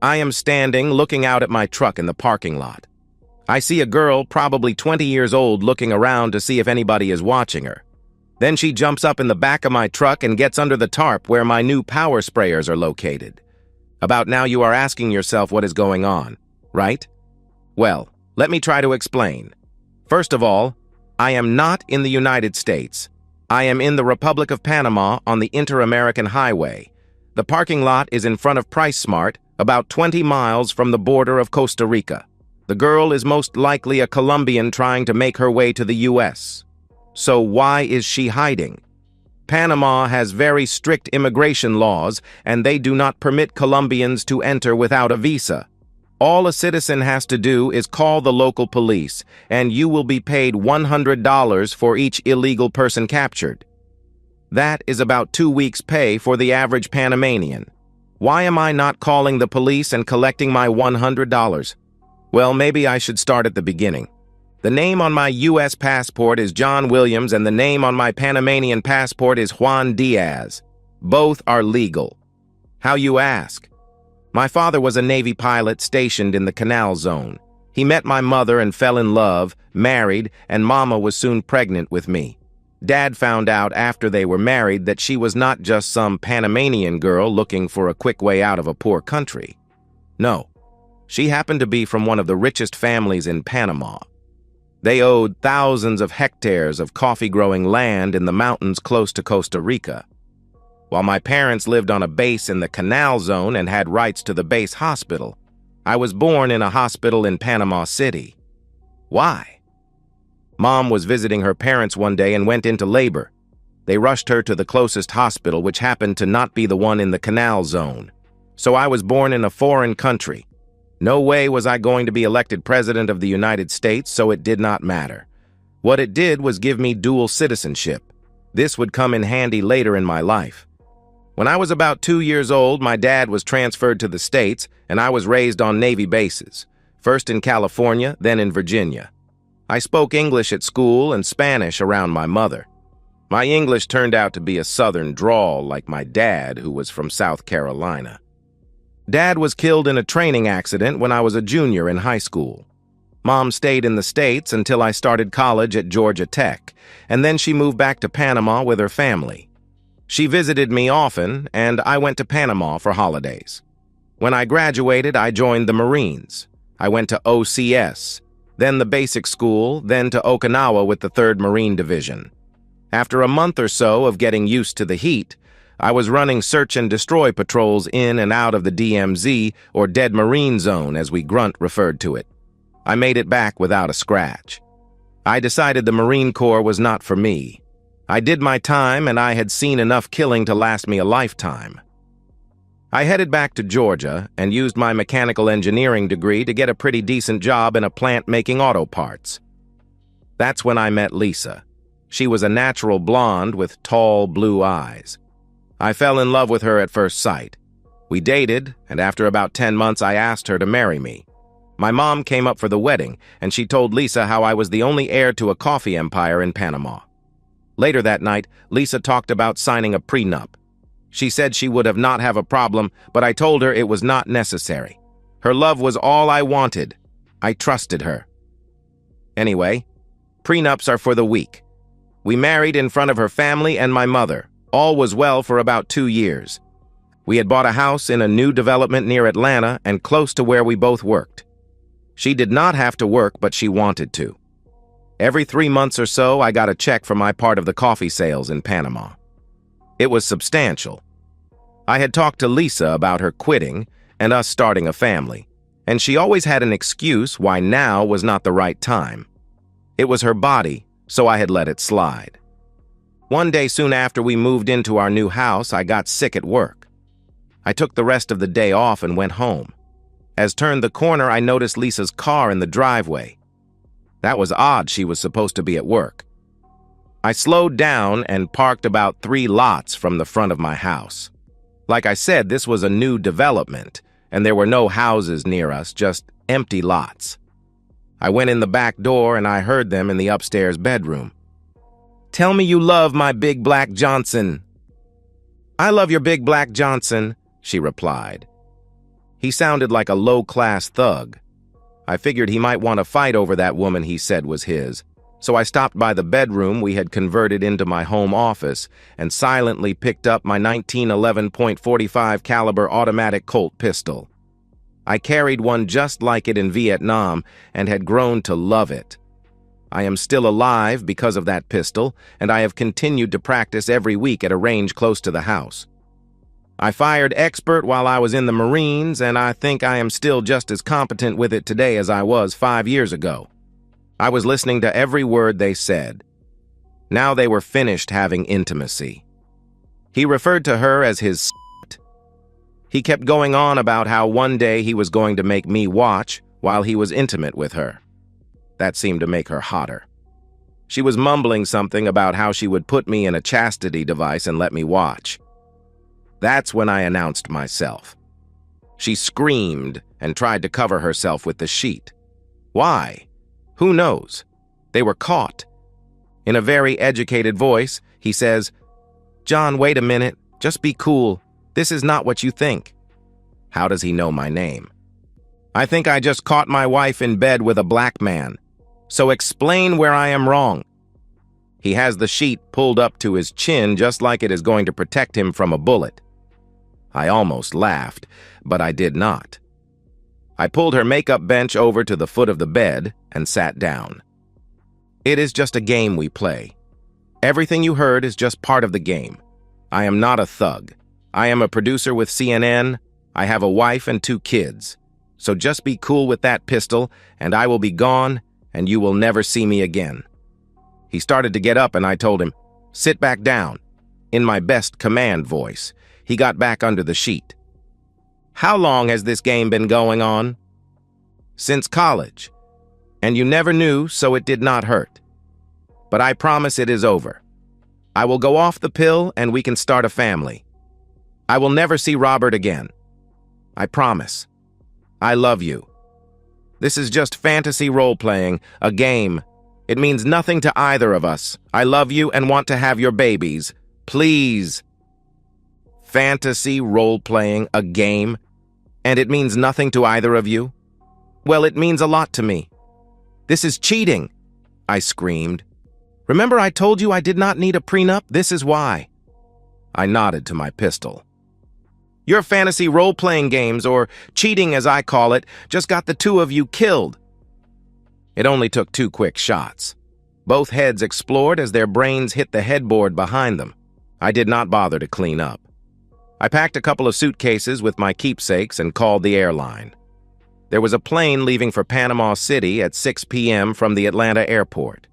I am standing, looking out at my truck in the parking lot. I see a girl, probably 20 years old, looking around to see if anybody is watching her. Then she jumps up in the back of my truck and gets under the tarp where my new power sprayers are located. About now you are asking yourself what is going on, right? Well, let me try to explain. First of all, I am not in the United States. I am in the Republic of Panama on the Inter-American Highway. The parking lot is in front of PriceSmart, about 20 miles from the border of Costa Rica. The girl is most likely a Colombian trying to make her way to the U.S. So why is she hiding? Panama has very strict immigration laws, and they do not permit Colombians to enter without a visa. All a citizen has to do is call the local police, and you will be paid $100 for each illegal person captured. That is about 2 weeks' pay for the average Panamanian. Why am I not calling the police and collecting my $100? Well, maybe I should start at the beginning. The name on my U.S. passport is John Williams, and the name on my Panamanian passport is Juan Diaz. Both are legal. How you ask? My father was a Navy pilot stationed in the Canal Zone. He met my mother and fell in love, married, and Mama was soon pregnant with me. Dad found out after they were married that she was not just some Panamanian girl looking for a quick way out of a poor country. No, she happened to be from one of the richest families in Panama. They owed thousands of hectares of coffee-growing land in the mountains close to Costa Rica. While my parents lived on a base in the Canal Zone and had rights to the base hospital, I was born in a hospital in Panama City. Why? Mom was visiting her parents one day and went into labor. They rushed her to the closest hospital, which happened to not be the one in the Canal Zone. So I was born in a foreign country. No way was I going to be elected president of the United States, so it did not matter. What it did was give me dual citizenship. This would come in handy later in my life. When I was about 2 years old, my dad was transferred to the States, and I was raised on Navy bases, first in California, then in Virginia. I spoke English at school and Spanish around my mother. My English turned out to be a southern drawl like my dad, who was from South Carolina. Dad was killed in a training accident when I was a junior in high school. Mom stayed in the States until I started college at Georgia Tech, and then she moved back to Panama with her family. She visited me often, and I went to Panama for holidays. When I graduated, I joined the Marines. I went to OCS, then the basic school, then to Okinawa with the 3rd Marine Division. After a month or so of getting used to the heat, I was running search and destroy patrols in and out of the DMZ, or Dead Marine Zone as we grunt referred to it. I made it back without a scratch. I decided the Marine Corps was not for me. I did my time, and I had seen enough killing to last me a lifetime. I headed back to Georgia and used my mechanical engineering degree to get a pretty decent job in a plant making auto parts. That's when I met Lisa. She was a natural blonde with tall blue eyes. I fell in love with her at first sight. We dated, and after about 10 months I asked her to marry me. My mom came up for the wedding, and she told Lisa how I was the only heir to a coffee empire in Panama. Later that night, Lisa talked about signing a prenup. She said she would not have a problem, but I told her it was not necessary. Her love was all I wanted. I trusted her. Anyway, prenups are for the weak. We married in front of her family and my mother. All was well for about 2 years. We had bought a house in a new development near Atlanta and close to where we both worked. She did not have to work, but she wanted to. Every 3 months or so, I got a check for my part of the coffee sales in Panama. It was substantial. I had talked to Lisa about her quitting and us starting a family, and she always had an excuse why now was not the right time. It was her body, so I had let it slide. One day soon after we moved into our new house, I got sick at work. I took the rest of the day off and went home. As turned the corner, I noticed Lisa's car in the driveway. That was odd, she was supposed to be at work. I slowed down and parked about 3 lots from the front of my house. Like I said, this was a new development, and there were no houses near us, just empty lots. I went in the back door and I heard them in the upstairs bedroom. "Tell me you love my big black Johnson." "I love your big black Johnson," she replied. He sounded like a low-class thug. I figured he might want to fight over that woman he said was his, so I stopped by the bedroom we had converted into my home office and silently picked up my 1911.45 caliber automatic Colt pistol. I carried one just like it in Vietnam and had grown to love it. I am still alive because of that pistol, and I have continued to practice every week at a range close to the house. I fired expert while I was in the Marines, and I think I am still just as competent with it today as I was 5 years ago. I was listening to every word they said. Now they were finished having intimacy. He referred to her as his s**t. He kept going on about how one day he was going to make me watch while he was intimate with her. That seemed to make her hotter. She was mumbling something about how she would put me in a chastity device and let me watch. That's when I announced myself. She screamed and tried to cover herself with the sheet. Why? Who knows? They were caught. In a very educated voice, he says, "John, wait a minute. Just be cool. This is not what you think." How does he know my name? I think I just caught my wife in bed with a black man. So explain where I am wrong. He has the sheet pulled up to his chin just like it is going to protect him from a bullet. I almost laughed, but I did not. I pulled her makeup bench over to the foot of the bed and sat down. It is just a game we play. Everything you heard is just part of the game. I am not a thug. I am a producer with CNN. I have a wife and 2 kids. So just be cool with that pistol, and I will be gone, and you will never see me again. He started to get up, and I told him, "Sit back down." In my best command voice, he got back under the sheet. How long has this game been going on? Since college. And you never knew, so it did not hurt. But I promise it is over. I will go off the pill, and we can start a family. I will never see Robert again. I promise. I love you. This is just fantasy role-playing, a game. It means nothing to either of us. I love you and want to have your babies. Please. Fantasy role-playing, a game, and it means nothing to either of you? Well, it means a lot to me. This is cheating, I screamed. Remember I told you I did not need a prenup? This is why. I nodded to my pistol. Your fantasy role-playing games, or cheating as I call it, just got the 2 of you killed. It only took 2 quick shots. Both heads explored as their brains hit the headboard behind them. I did not bother to clean up. I packed a couple of suitcases with my keepsakes and called the airline. There was a plane leaving for Panama City at 6 p.m. from the Atlanta airport.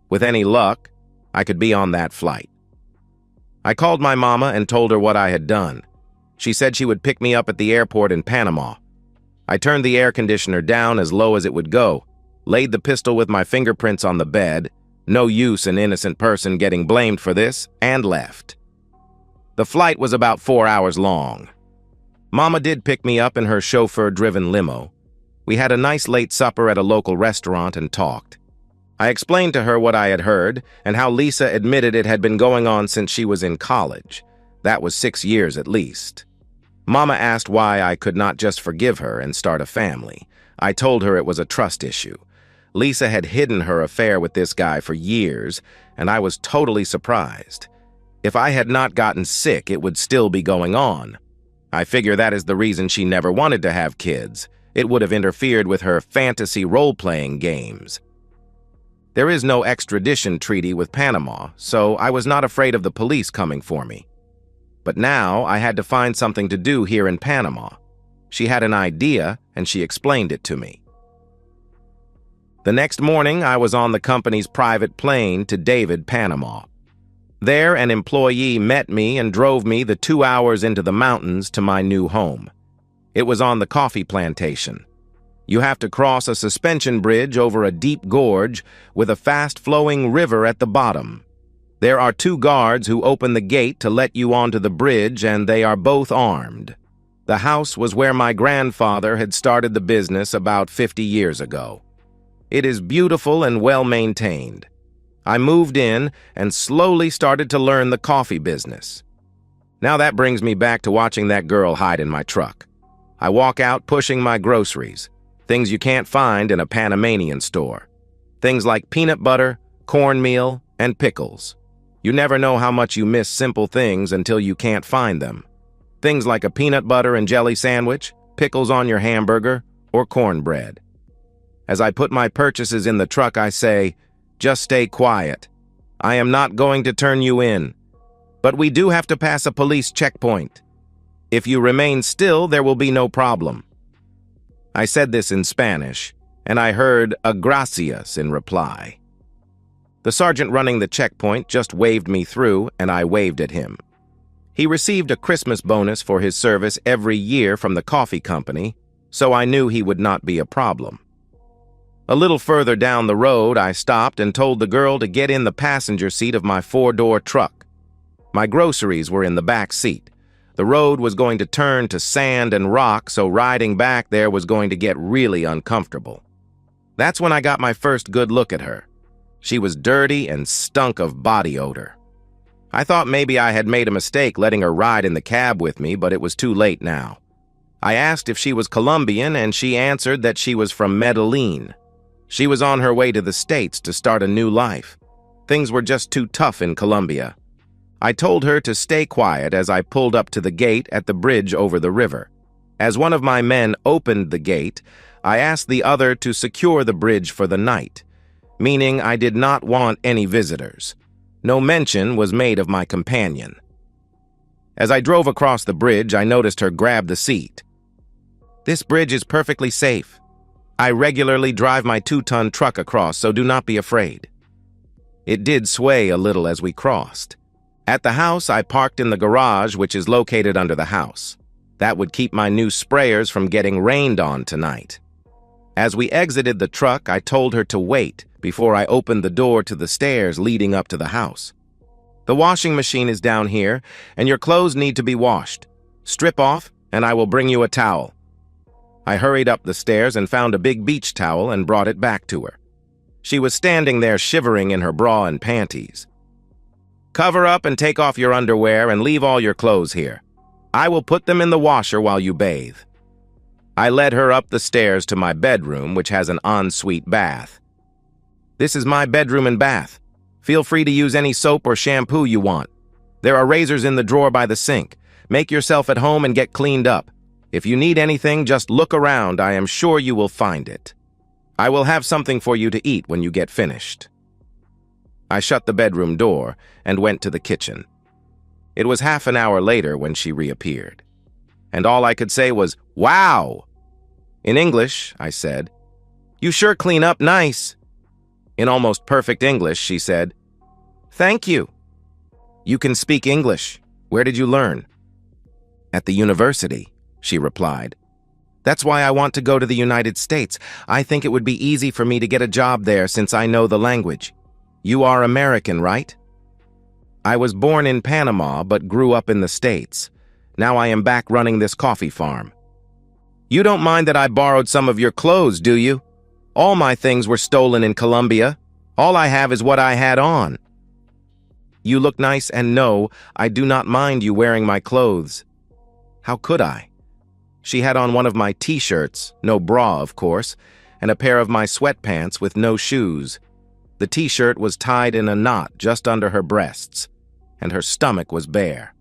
With any luck, I could be on that flight. I called my mama and told her what I had done. She said she would pick me up at the airport in Panama. I turned the air conditioner down as low as it would go, laid the pistol with my fingerprints on the bed, no use an innocent person getting blamed for this, and left. The flight was about 4 hours long. Mama did pick me up in her chauffeur-driven limo. We had a nice late supper at a local restaurant and talked. I explained to her what I had heard and how Lisa admitted it had been going on since she was in college. That was 6 years at least. Mama asked why I could not just forgive her and start a family. I told her it was a trust issue. Lisa had hidden her affair with this guy for years, and I was totally surprised. If I had not gotten sick, it would still be going on. I figure that is the reason she never wanted to have kids. It would have interfered with her fantasy role-playing games. There is no extradition treaty with Panama, so I was not afraid of the police coming for me. But now I had to find something to do here in Panama. She had an idea, and she explained it to me. The next morning, I was on the company's private plane to David, Panama. There, an employee met me and drove me the 2 hours into the mountains to my new home. It was on the coffee plantation. You have to cross a suspension bridge over a deep gorge with a fast-flowing river at the bottom. There are 2 guards who open the gate to let you onto the bridge, and they are both armed. The house was where my grandfather had started the business about 50 years ago. It is beautiful and well-maintained. I moved in and slowly started to learn the coffee business. Now that brings me back to watching that girl hide in my truck. I walk out pushing my groceries, things you can't find in a Panamanian store. Things like peanut butter, cornmeal, and pickles. You never know how much you miss simple things until you can't find them. Things like a peanut butter and jelly sandwich, pickles on your hamburger, or cornbread. As I put my purchases in the truck, I say, "Just stay quiet. I am not going to turn you in. But we do have to pass a police checkpoint. If you remain still, there will be no problem." I said this in Spanish, and I heard a gracias in reply. The sergeant running the checkpoint just waved me through, and I waved at him. He received a Christmas bonus for his service every year from the coffee company, so I knew he would not be a problem. A little further down the road, I stopped and told the girl to get in the passenger seat of my four-door truck. My groceries were in the back seat. The road was going to turn to sand and rock, so riding back there was going to get really uncomfortable. That's when I got my first good look at her. She was dirty and stunk of body odor. I thought maybe I had made a mistake letting her ride in the cab with me, but it was too late now. I asked if she was Colombian, and she answered that she was from Medellin. She was on her way to the States to start a new life. Things were just too tough in Colombia. I told her to stay quiet as I pulled up to the gate at the bridge over the river. As one of my men opened the gate, I asked the other to secure the bridge for the night, meaning I did not want any visitors. No mention was made of my companion. As I drove across the bridge, I noticed her grab the seat. "This bridge is perfectly safe. I regularly drive my 2-ton truck across, so do not be afraid." It did sway a little as we crossed. At the house, I parked in the garage, which is located under the house. That would keep my new sprayers from getting rained on tonight. As we exited the truck, I told her to wait before I opened the door to the stairs leading up to the house. "The washing machine is down here, and your clothes need to be washed. Strip off, and I will bring you a towel." I hurried up the stairs and found a big beach towel and brought it back to her. She was standing there shivering in her bra and panties. "Cover up and take off your underwear and leave all your clothes here. I will put them in the washer while you bathe." I led her up the stairs to my bedroom, which has an ensuite bath. "This is my bedroom and bath. Feel free to use any soap or shampoo you want. There are razors in the drawer by the sink. Make yourself at home and get cleaned up. If you need anything, just look around. I am sure you will find it. I will have something for you to eat when you get finished." I shut the bedroom door and went to the kitchen. It was half an hour later when she reappeared. And all I could say was, "Wow!" In English, I said, "You sure clean up nice." In almost perfect English, she said, "Thank you." "You can speak English. Where did you learn?" "At the university," she replied. "That's why I want to go to the United States. I think it would be easy for me to get a job there since I know the language. You are American, right?" "I was born in Panama but grew up in the States. Now I am back running this coffee farm." "You don't mind that I borrowed some of your clothes, do you? All my things were stolen in Colombia. All I have is what I had on." "You look nice, and no, I do not mind you wearing my clothes." How could I? She had on one of my t-shirts, no bra, of course, and a pair of my sweatpants with no shoes. The t-shirt was tied in a knot just under her breasts, and her stomach was bare.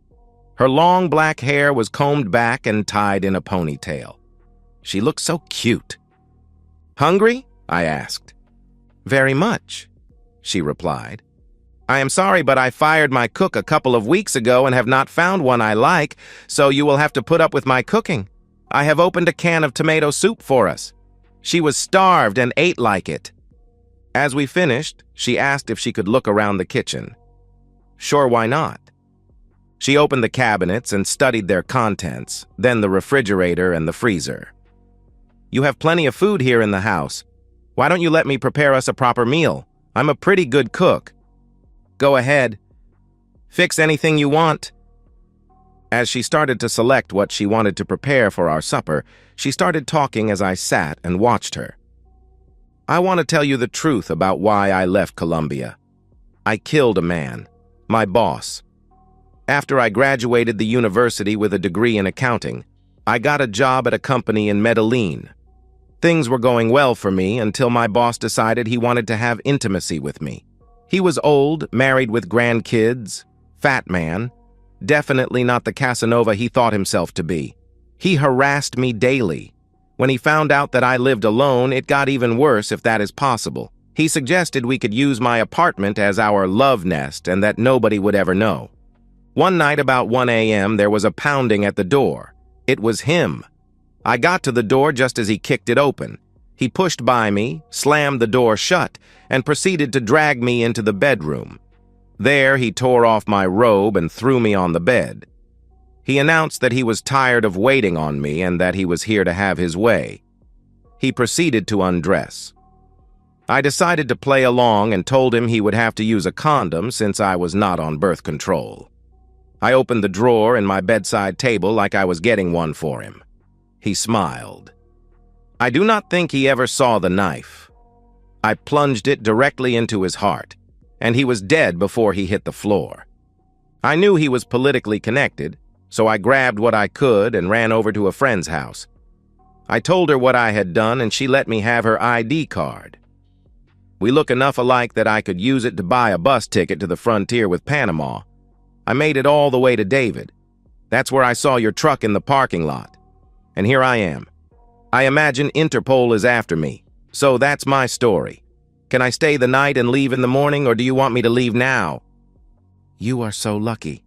Her long black hair was combed back and tied in a ponytail. She looked so cute. "Hungry?" I asked. "Very much," she replied. "I am sorry, but I fired my cook a couple of weeks ago and have not found one I like, so you will have to put up with my cooking. I have opened a can of tomato soup for us. She was starved and ate like it." As we finished, she asked if she could look around the kitchen. Sure, why not? She opened the cabinets and studied their contents, then the refrigerator and the freezer. "You have plenty of food here in the house. Why don't you let me prepare us a proper meal? I'm a pretty good cook." "Go ahead. Fix anything you want." As she started to select what she wanted to prepare for our supper, she started talking as I sat and watched her. "I want to tell you the truth about why I left Colombia. I killed a man, my boss. After I graduated the university with a degree in accounting, I got a job at a company in Medellin. Things were going well for me until my boss decided he wanted to have intimacy with me. He was old, married with grandkids, fat man, definitely not the Casanova he thought himself to be. He harassed me daily. When he found out that I lived alone, it got even worse, if that is possible. He suggested we could use my apartment as our love nest and that nobody would ever know. One night about 1 a.m., there was a pounding at the door. It was him. I got to the door just as he kicked it open. He pushed by me, slammed the door shut, and proceeded to drag me into the bedroom. There, he tore off my robe and threw me on the bed. He announced that he was tired of waiting on me and that he was here to have his way. He proceeded to undress. I decided to play along and told him he would have to use a condom since I was not on birth control. I opened the drawer in my bedside table like I was getting one for him. He smiled. I do not think he ever saw the knife. I plunged it directly into his heart, and he was dead before he hit the floor. I knew he was politically connected, so I grabbed what I could and ran over to a friend's house. I told her what I had done, and she let me have her ID card. We look enough alike that I could use it to buy a bus ticket to the frontier with Panama. I made it all the way to David. That's where I saw your truck in the parking lot. And here I am. I imagine Interpol is after me. So that's my story. Can I stay the night and leave in the morning, or do you want me to leave now? You are so lucky.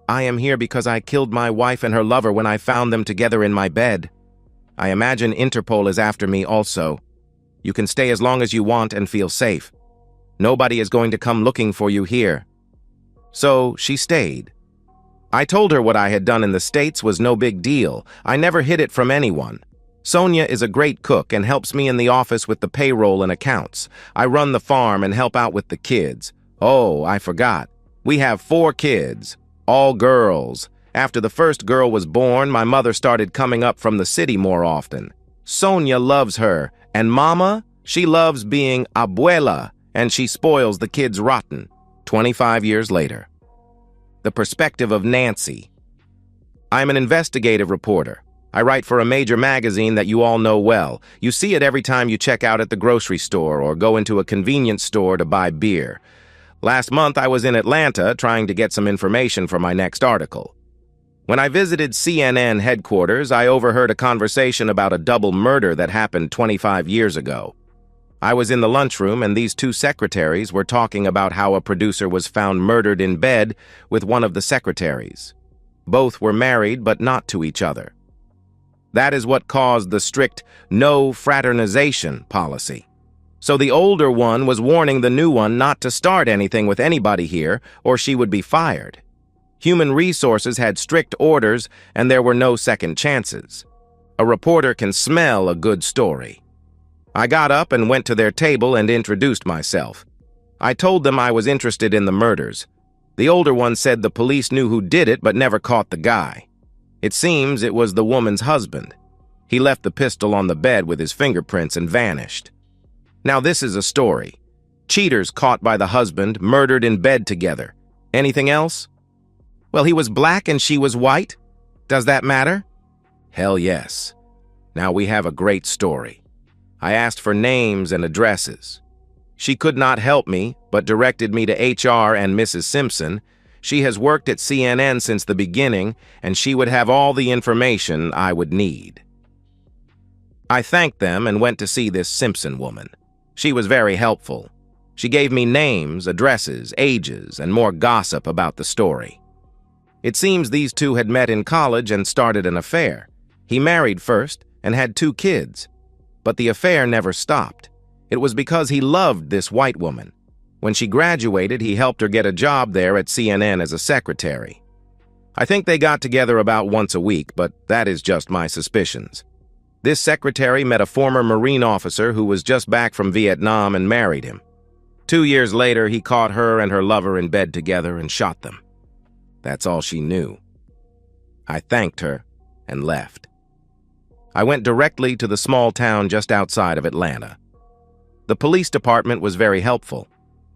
I am here because I killed my wife and her lover when I found them together in my bed. I imagine Interpol is after me also. You can stay as long as you want and feel safe. Nobody is going to come looking for you here. So she stayed. I told her what I had done in the States was no big deal. I never hid it from anyone. Sonia is a great cook and helps me in the office with the payroll and accounts. I run the farm and help out with the kids. Oh, I forgot. We have 4 kids, all girls. After the first girl was born, my mother started coming up from the city more often. Sonia loves her, and Mama, she loves being abuela, and she spoils the kids rotten. 25 years later. The perspective of Nancy. I'm an investigative reporter. I write for a major magazine that you all know well. You see it every time you check out at the grocery store or go into a convenience store to buy beer. Last month, I was in Atlanta trying to get some information for my next article. When I visited CNN headquarters, I overheard a conversation about a double murder that happened 25 years ago. I was in the lunchroom and these 2 secretaries were talking about how a producer was found murdered in bed with one of the secretaries. Both were married but not to each other. That is what caused the strict no fraternization policy. So the older one was warning the new one not to start anything with anybody here or she would be fired. Human Resources had strict orders and there were no second chances. A reporter can smell a good story. I got up and went to their table and introduced myself. I told them I was interested in the murders. The older one said the police knew who did it but never caught the guy. It seems it was the woman's husband. He left the pistol on the bed with his fingerprints and vanished. Now this is a story. Cheaters caught by the husband, murdered in bed together. Anything else? Well, he was black and she was white. Does that matter? Hell yes. Now we have a great story. I asked for names and addresses. She could not help me, but directed me to HR and Mrs. Simpson. She has worked at CNN since the beginning, and she would have all the information I would need. I thanked them and went to see this Simpson woman. She was very helpful. She gave me names, addresses, ages, and more gossip about the story. It seems these 2 had met in college and started an affair. He married first and had 2 kids. But the affair never stopped. It was because he loved this white woman. When she graduated, he helped her get a job there at CNN as a secretary. I think they got together about once a week, but that is just my suspicions. This secretary met a former Marine officer who was just back from Vietnam and married him. 2 years later, he caught her and her lover in bed together and shot them. That's all she knew. I thanked her and left. I went directly to the small town just outside of Atlanta. The police department was very helpful.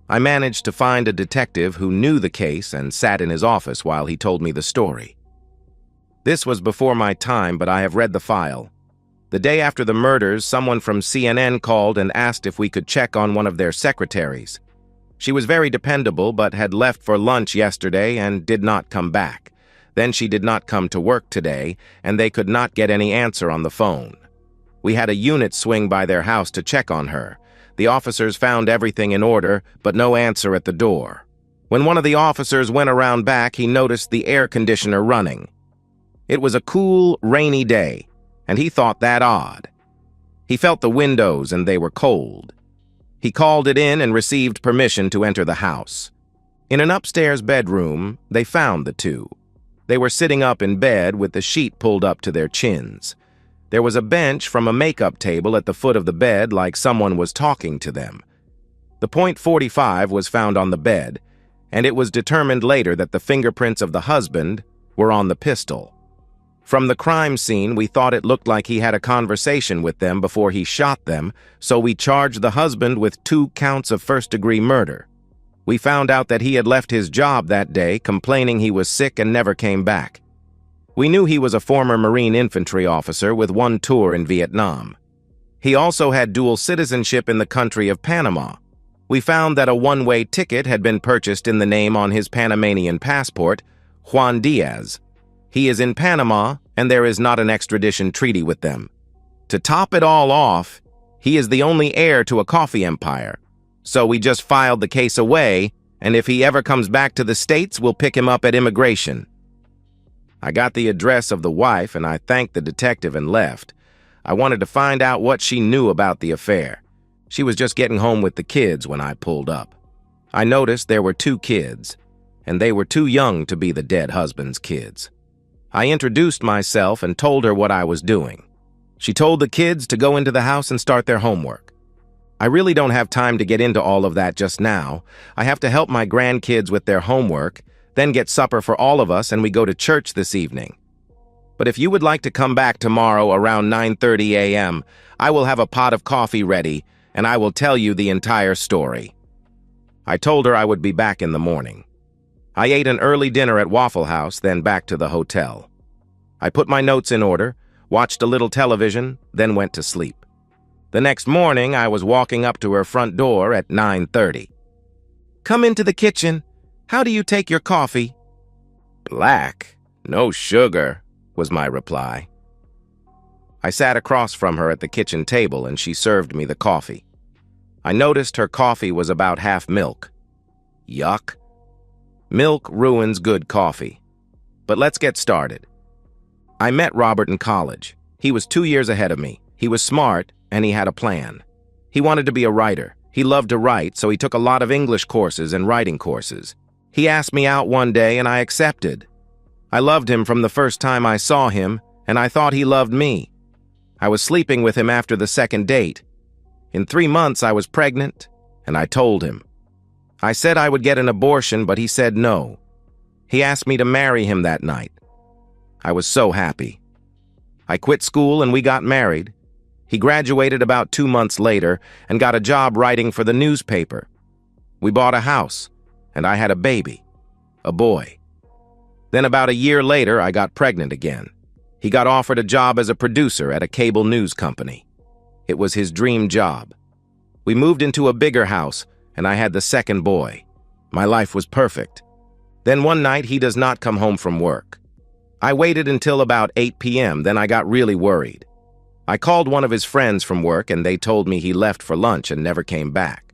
I managed to find a detective who knew the case and sat in his office while he told me the story. This was before my time, but I have read the file. The day after the murders, someone from CNN called and asked if we could check on one of their secretaries. She was very dependable, but had left for lunch yesterday and did not come back. Then she did not come to work today, and they could not get any answer on the phone. We had a unit swing by their house to check on her. The officers found everything in order, but no answer at the door. When one of the officers went around back, he noticed the air conditioner running. It was a cool, rainy day, and he thought that odd. He felt the windows and they were cold. He called it in and received permission to enter the house. In an upstairs bedroom, they found the two. They were sitting up in bed with the sheet pulled up to their chins. There was a bench from a makeup table at the foot of the bed like someone was talking to them. The .45 was found on the bed, and it was determined later that the fingerprints of the husband were on the pistol. From the crime scene, we thought it looked like he had a conversation with them before he shot them, so we charged the husband with 2 counts of first-degree murder. We found out that he had left his job that day, complaining he was sick and never came back. We knew he was a former Marine infantry officer with 1 tour in Vietnam. He also had dual citizenship in the country of Panama. We found that a one-way ticket had been purchased in the name on his Panamanian passport, Juan Diaz. He is in Panama, and there is not an extradition treaty with them. To top it all off, he is the only heir to a coffee empire. So we just filed the case away, and if he ever comes back to the States, we'll pick him up at immigration. I got the address of the wife, and I thanked the detective and left. I wanted to find out what she knew about the affair. She was just getting home with the kids when I pulled up. I noticed there were 2 kids, and they were too young to be the dead husband's kids. I introduced myself and told her what I was doing. She told the kids to go into the house and start their homework. I really don't have time to get into all of that just now. I have to help my grandkids with their homework, then get supper for all of us, and we go to church this evening. But if you would like to come back tomorrow around 9:30 a.m., I will have a pot of coffee ready, and I will tell you the entire story. I told her I would be back in the morning. I ate an early dinner at Waffle House, then back to the hotel. I put my notes in order, watched a little television, then went to sleep. The next morning, I was walking up to her front door at 9:30. "Come into the kitchen. How do you take your coffee?" "Black, no sugar," was my reply. I sat across from her at the kitchen table and she served me the coffee. I noticed her coffee was about half milk. Yuck. Milk ruins good coffee. But let's get started. I met Robert in college. He was 2 years ahead of me. He was smart, and he had a plan. He wanted to be a writer. He loved to write, so he took a lot of English courses and writing courses. He asked me out one day, and I accepted. I loved him from the first time I saw him, and I thought he loved me. I was sleeping with him after the second date. In 3 months, I was pregnant, and I told him. I said I would get an abortion, but he said no. He asked me to marry him that night. I was so happy. I quit school and we got married. He graduated about 2 months later and got a job writing for the newspaper. We bought a house, and I had a baby, a boy. Then about a year later, I got pregnant again. He got offered a job as a producer at a cable news company. It was his dream job. We moved into a bigger house, and I had the second boy. My life was perfect. Then one night, he does not come home from work. I waited until about 8 p.m., then I got really worried. I called one of his friends from work, and they told me he left for lunch and never came back.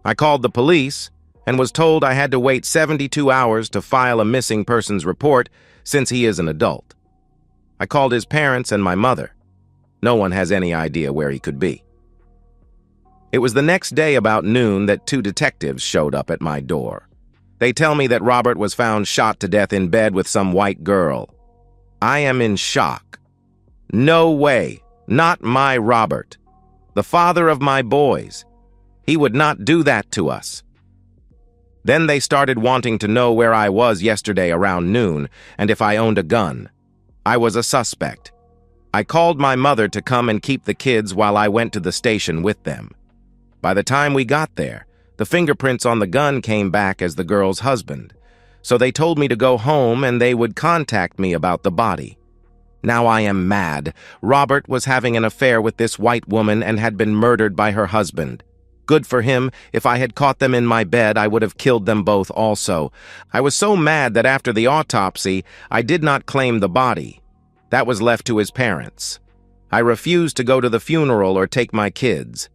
I called the police and was told I had to wait 72 hours to file a missing persons report since he is an adult. I called his parents and my mother. No one has any idea where he could be. It was the next day about noon that 2 detectives showed up at my door. They tell me that Robert was found shot to death in bed with some white girl. I am in shock. No way, not my Robert, the father of my boys. He would not do that to us. Then they started wanting to know where I was yesterday around noon and if I owned a gun. I was a suspect. I called my mother to come and keep the kids while I went to the station with them. By the time we got there, the fingerprints on the gun came back as the girl's husband. So they told me to go home and they would contact me about the body. Now I am mad. Robert was having an affair with this white woman and had been murdered by her husband. Good for him. If I had caught them in my bed, I would have killed them both also. I was so mad that after the autopsy, I did not claim the body. That was left to his parents. I refused to go to the funeral or take my kids.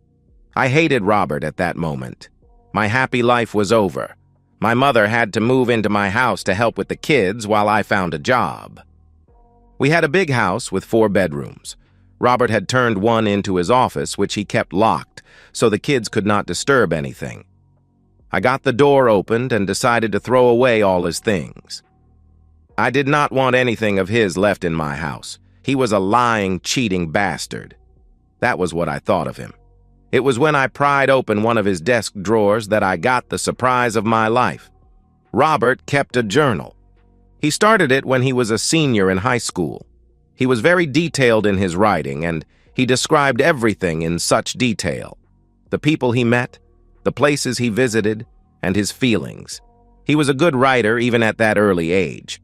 I hated Robert at that moment. My happy life was over. My mother had to move into my house to help with the kids while I found a job. We had a big house with 4 bedrooms. Robert had turned one into his office, which he kept locked, so the kids could not disturb anything. I got the door opened and decided to throw away all his things. I did not want anything of his left in my house. He was a lying, cheating bastard. That was what I thought of him. It was when I pried open one of his desk drawers that I got the surprise of my life. Robert kept a journal. He started it when he was a senior in high school. He was very detailed in his writing, and he described everything in such detail. The people he met, the places he visited, and his feelings. He was a good writer even at that early age.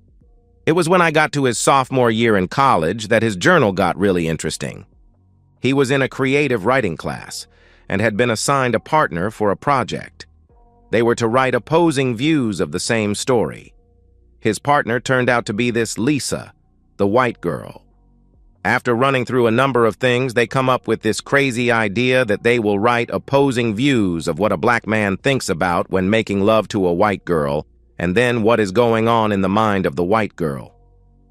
It was when I got to his sophomore year in college that his journal got really interesting. He was in a creative writing class and had been assigned a partner for a project. They were to write opposing views of the same story. His partner turned out to be this Lisa, the white girl. After running through a number of things, they come up with this crazy idea that they will write opposing views of what a black man thinks about when making love to a white girl, and then what is going on in the mind of the white girl.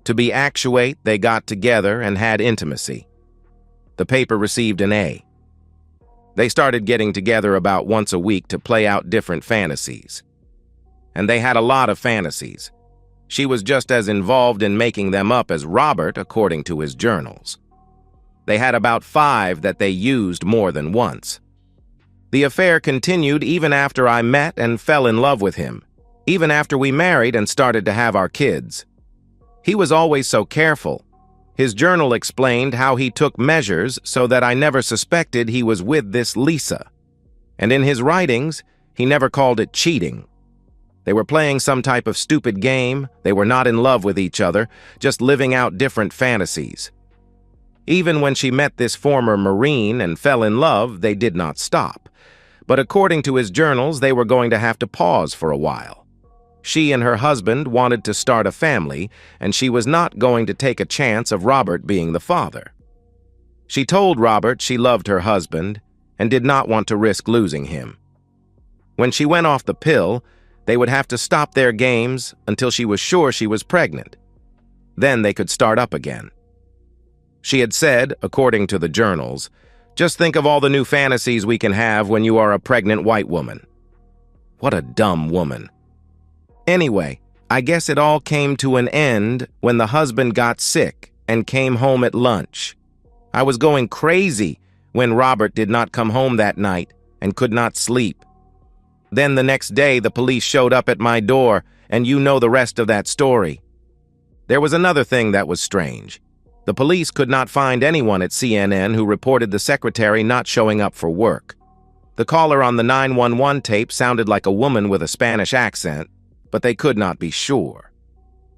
To be actuate, they got together and had intimacy. The paper received an A. They started getting together about once a week to play out different fantasies. And they had a lot of fantasies. She was just as involved in making them up as Robert, according to his journals. They had about 5 that they used more than once. The affair continued even after I met and fell in love with him, even after we married and started to have our kids. He was always so careful. His journal explained how he took measures so that I never suspected he was with this Lisa. And in his writings, he never called it cheating. They were playing some type of stupid game. They were not in love with each other, just living out different fantasies. Even when she met this former Marine and fell in love, they did not stop. But according to his journals, they were going to have to pause for a while. She and her husband wanted to start a family, and she was not going to take a chance of Robert being the father. She told Robert she loved her husband and did not want to risk losing him. When she went off the pill, they would have to stop their games until she was sure she was pregnant. Then they could start up again. She had said, according to the journals, "Just think of all the new fantasies we can have when you are a pregnant white woman." What a dumb woman. Anyway, I guess it all came to an end when the husband got sick and came home at lunch. I was going crazy when Robert did not come home that night and could not sleep. Then the next day, the police showed up at my door, and you know the rest of that story. There was another thing that was strange. The police could not find anyone at CNN who reported the secretary not showing up for work. The caller on the 911 tape sounded like a woman with a Spanish accent, but they could not be sure.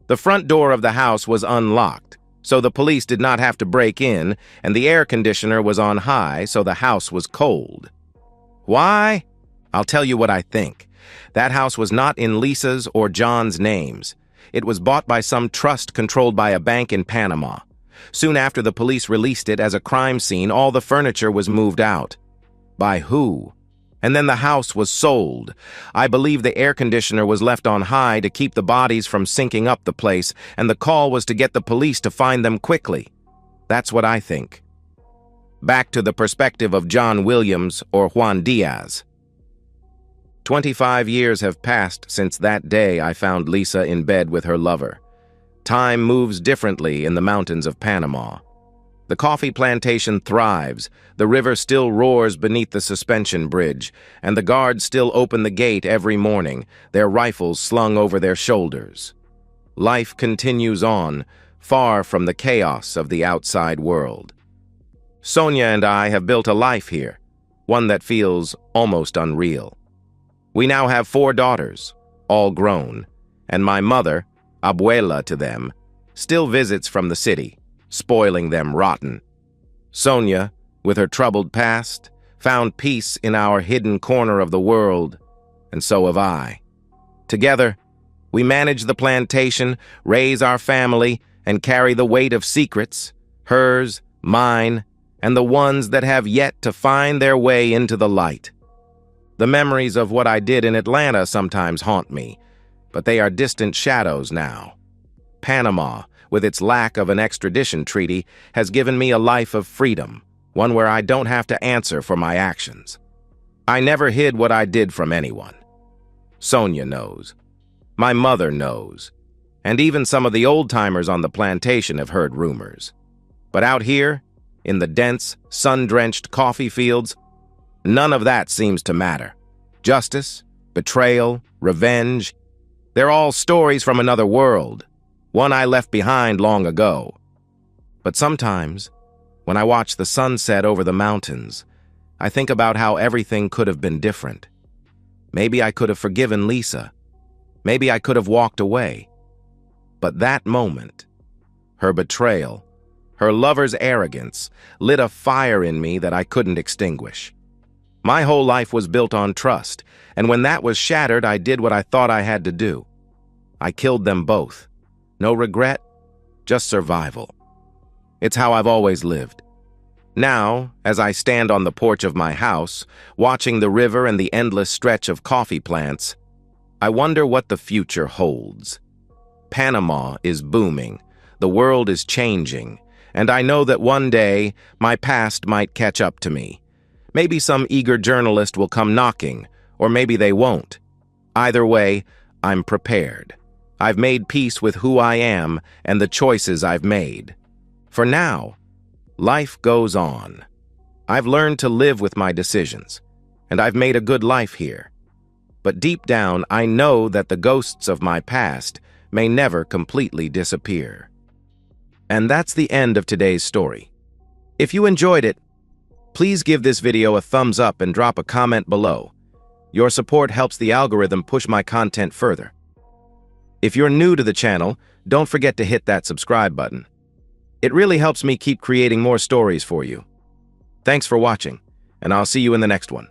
The front door of the house was unlocked, so the police did not have to break in, and the air conditioner was on high, so the house was cold. Why? I'll tell you what I think. That house was not in Lisa's or John's names. It was bought by some trust controlled by a bank in Panama. Soon after the police released it as a crime scene, all the furniture was moved out. By who? And then the house was sold. I believe the air conditioner was left on high to keep the bodies from sinking up the place, and the call was to get the police to find them quickly. That's what I think. Back to the perspective of John Williams or Juan Diaz. 25 years have passed since that day I found Lisa in bed with her lover. Time moves differently in the mountains of Panama. The coffee plantation thrives, the river still roars beneath the suspension bridge, and the guards still open the gate every morning, their rifles slung over their shoulders. Life continues on, far from the chaos of the outside world. Sonia and I have built a life here, one that feels almost unreal. We now have 4 daughters, all grown, and my mother, abuela to them, still visits from the city. spoiling them rotten. Sonia, with her troubled past, found peace in our hidden corner of the world, and so have I. Together, we manage the plantation, raise our family, and carry the weight of secrets, hers, mine, and the ones that have yet to find their way into the light. The memories of what I did in Atlanta sometimes haunt me, but they are distant shadows now. Panama, with its lack of an extradition treaty, has given me a life of freedom, one where I don't have to answer for my actions. I never hid what I did from anyone. Sonia knows. My mother knows. And even some of the old-timers on the plantation have heard rumors. But out here, in the dense, sun-drenched coffee fields, none of that seems to matter. Justice, betrayal, revenge, they're all stories from another world, one I left behind long ago. But sometimes, when I watch the sunset over the mountains, I think about how everything could have been different. Maybe I could have forgiven Lisa. Maybe I could have walked away. But that moment, her betrayal, her lover's arrogance, lit a fire in me that I couldn't extinguish. My whole life was built on trust, and when that was shattered, I did what I thought I had to do. I killed them both. No regret, just survival. It's how I've always lived. Now, as I stand on the porch of my house, watching the river and the endless stretch of coffee plants, I wonder what the future holds. Panama is booming, the world is changing, and I know that one day my past might catch up to me. Maybe some eager journalist will come knocking, or maybe they won't. Either way, I'm prepared. I've made peace with who I am and the choices I've made. For now, life goes on. I've learned to live with my decisions, and I've made a good life here. But deep down, I know that the ghosts of my past may never completely disappear. And that's the end of today's story. If you enjoyed it, please give this video a thumbs up and drop a comment below. Your support helps the algorithm push my content further. If you're new to the channel, don't forget to hit that subscribe button. It really helps me keep creating more stories for you. Thanks for watching, and I'll see you in the next one.